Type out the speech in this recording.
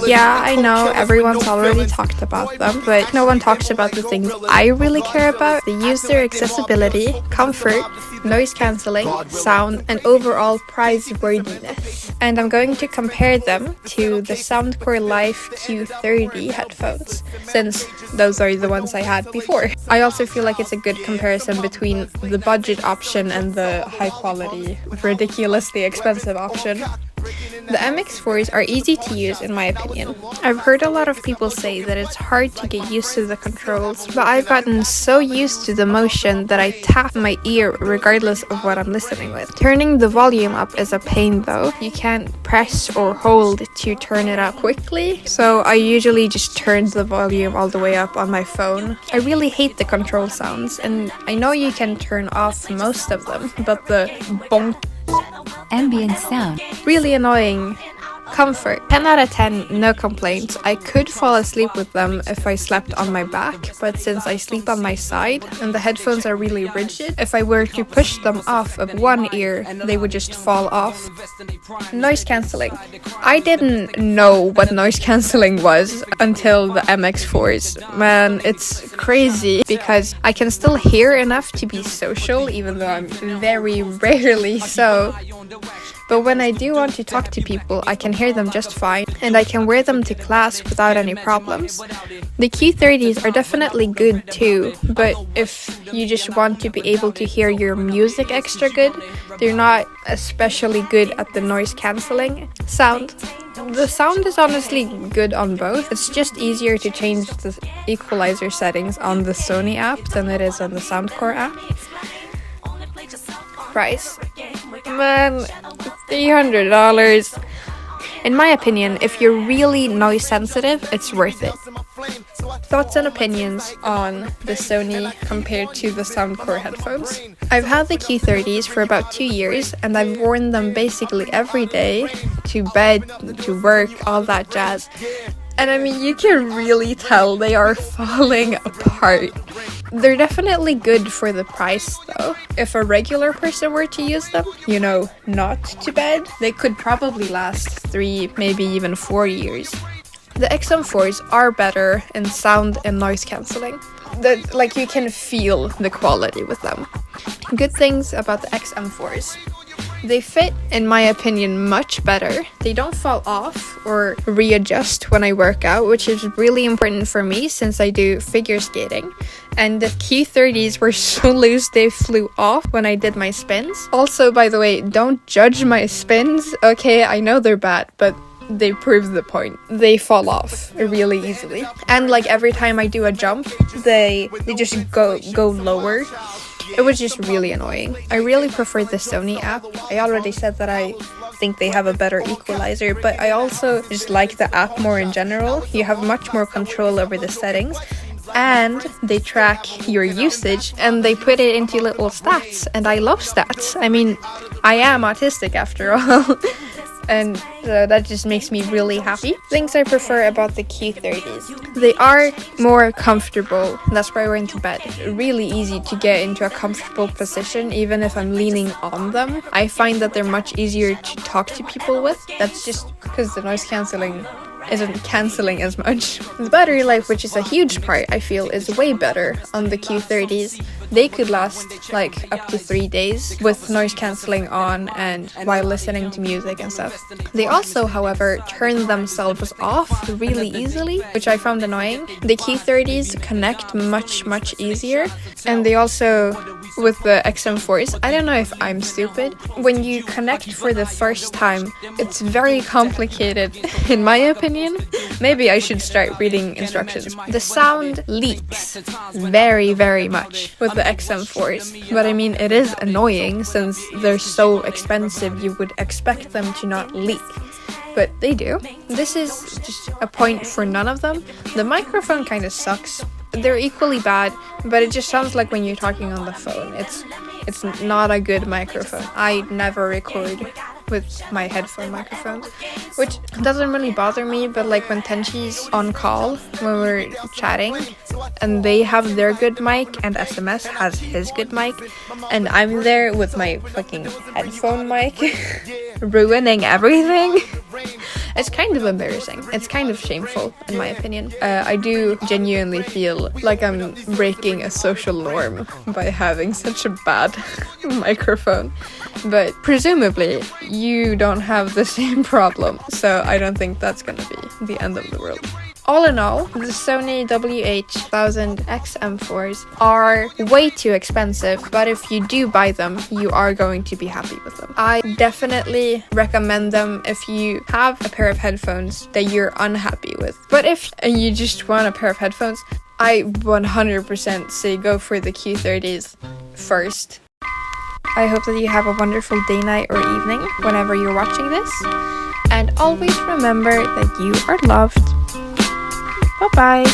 Yeah, I know everyone's already talked about them, but no one talks about the things I really care about: the user accessibility, comfort, noise cancelling, sound, and overall price-worthiness. And I'm going to compare them to the Soundcore Life Q30 headphones, since those are the ones I had before. I also feel like it's a good comparison between the budget option and the high-quality, ridiculously expensive option. The MX4s are easy to use in my opinion. I've heard a lot of people say that it's hard to get used to the controls, but I've gotten so used to the motion that I tap my ear regardless of what I'm listening with. Turning the volume up is a pain though. You can't press or hold to turn it up quickly, so I usually just turn the volume all the way up on my phone. I really hate the control sounds, and I know you can turn off most of them, but the bonk ambient sound, really annoying. Comfort, 10 out of 10, no complaints. I could fall asleep with them if I slept on my back, but since I sleep on my side and the headphones are really rigid, if I were to push them off of one ear, they would just fall off. Noise cancelling. I didn't know what noise cancelling was until the MX4s. Man, it's crazy because I can still hear enough to be social, even though I'm very rarely so. But when I do want to talk to people, I can hear them just fine, and I can wear them to class without any problems. The Q30s are definitely good too, but if you just want to be able to hear your music extra good, they're not especially good at the noise cancelling. Sound. The sound is honestly good on both. It's just easier to change the equalizer settings on the Sony app than it is on the Soundcore app. Price. Man, $300. In my opinion, if you're really noise sensitive, it's worth it. Thoughts and opinions on the Sony compared to the Soundcore headphones. I've had the Q30s for about 2 years, and I've worn them basically every day, to bed, to work, all that jazz. And I mean, you can really tell they are falling apart. They're definitely good for the price though. If a regular person were to use them, not to bed, they could probably last 3, maybe even 4 years. The XM4s are better in sound and noise cancelling. You can feel the quality with them. Good things about the XM4s. They fit, in my opinion, much better. They don't fall off or readjust when I work out, which is really important for me since I do figure skating. And the Q30s were so loose they flew off when I did my spins. Also, by the way, don't judge my spins. Okay, I know they're bad, but they prove the point. They fall off really easily. And every time I do a jump, they just go lower. It was just really annoying. I really prefer the Sony app. I already said that I think they have a better equalizer, but I also just like the app more in general. You have much more control over the settings, and they track your usage, and they put it into little stats, and I love stats. I mean, I am autistic after all. And that just makes me really happy. Things I prefer about the Q30s. They are more comfortable. That's why I went to bed. Really easy to get into a comfortable position, even if I'm leaning on them. I find that they're much easier to talk to people with. That's just because the noise cancelling isn't cancelling as much. The battery life, which is a huge part, I feel, is way better on the Q30s. They could last up to 3 days with noise cancelling on and while listening to music and stuff. They also, however, turn themselves off really easily, which I found annoying. The Q30s connect much easier, and they also, with the XM4s, I don't know if I'm stupid. When you connect for the first time, it's very complicated, in my opinion. Maybe I should start reading instructions. The sound leaks very much with the XM4s, but I mean, it is annoying since they're so expensive. You would expect them to not leak, but they do. This is just a point for none of them. The microphone kind of sucks. They're equally bad, but it just sounds like when you're talking on the phone. It's not a good microphone. I never record with my headphone microphones, which doesn't really bother me, but when Tenchi's on call when we're chatting and they have their good mic and SMS has his good mic and I'm there with my fucking headphone mic ruining everything, It's kind of embarrassing. It's kind of shameful, in my opinion. I do genuinely feel like I'm breaking a social norm by having such a bad microphone. But presumably, you don't have the same problem, so I don't think that's gonna be the end of the world. All in all, the Sony WH-1000X M4s are way too expensive, but if you do buy them, you are going to be happy with them. I definitely recommend them if you have a pair of headphones that you're unhappy with. But if you just want a pair of headphones, I 100% say go for the Q30s first. I hope that you have a wonderful day, night, or evening whenever you're watching this. And always remember that you are loved. Bye-bye.